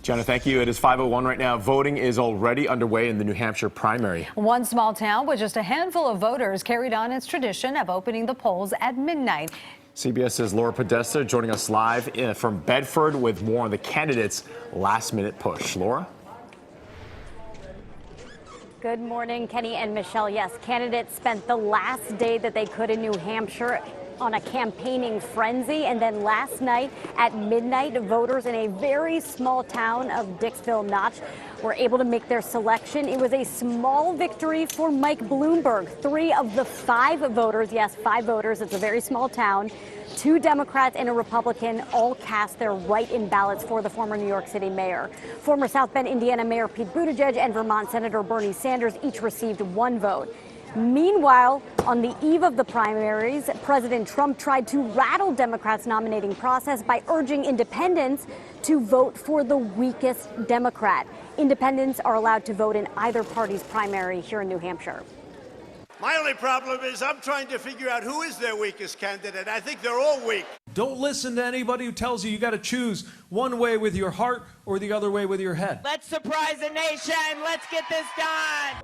Jenna, thank you. It is 5:01 right now. Voting is already underway in the New Hampshire primary. One small town with just a handful of voters carried on its tradition of opening the polls at midnight. CBS's Laura Podesta joining us live from Bedford with more on the candidates' last-minute push. Laura? Good morning, Kenny and Michelle. Yes, candidates spent the last day that they could in New Hampshire on a campaigning frenzy. And then last night at midnight, voters in a very small town of Dixville Notch were able to make their selection. It was a small victory for Mike Bloomberg. 3 of the 5 voters, yes, 5 voters, it's a very small town, 2 Democrats and a Republican all cast their write-in ballots for the former New York City mayor. Former South Bend, Indiana Mayor Pete Buttigieg and Vermont Senator Bernie Sanders each received 1 vote. Meanwhile, on the eve of the primaries, President Trump tried to rattle Democrats' nominating process by urging independents to vote for the weakest Democrat. Independents are allowed to vote in either party's primary here in New Hampshire. My only problem is I'm trying to figure out who is their weakest candidate. I think they're all weak. Don't listen to anybody who tells you got to choose one way with your heart or the other way with your head. Let's surprise the nation. Let's get this done.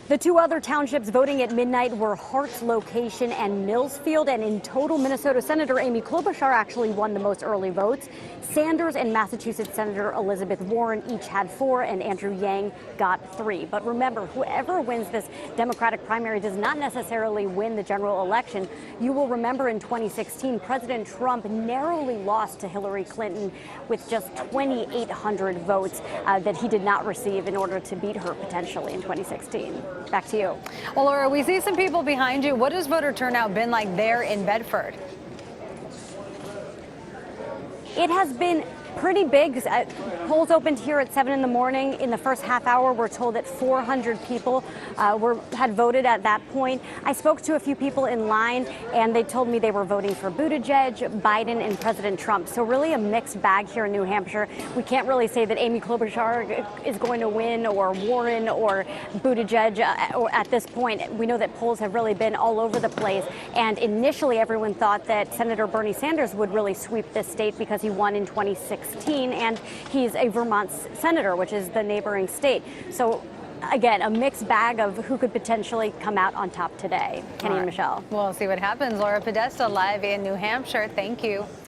The 2 other townships voting at midnight were Hart's Location and Millsfield, and in total, Minnesota Senator Amy Klobuchar actually won the most early votes. Sanders and Massachusetts Senator Elizabeth Warren each had 4, and Andrew Yang got 3. But remember, whoever wins this Democratic primary does not necessarily win the general election. You will remember in 2016, President Trump narrowly lost to Hillary Clinton with just 2,800 votes that he did not receive in order to beat her potentially in 2016. Back to you. Well, Laura, we see some people behind you. What has voter turnout been like there in Bedford? It has been pretty big. Polls opened here at 7 in the morning. In the first half hour, we're told that 400 people had voted at that point. I spoke to a few people in line, and they told me they were voting for Buttigieg, Biden, and President Trump. So really a mixed bag here in New Hampshire. We can't really say that Amy Klobuchar is going to win, or Warren, or Buttigieg. Or at this point, we know that polls have really been all over the place. And initially, everyone thought that Senator Bernie Sanders would really sweep this state because he won in 2016. And he's a Vermont senator, which is the neighboring state. So, again, a mixed bag of who could potentially come out on top today. Kenny and Michelle. We'll see what happens. Laura Podesta live in New Hampshire. Thank you.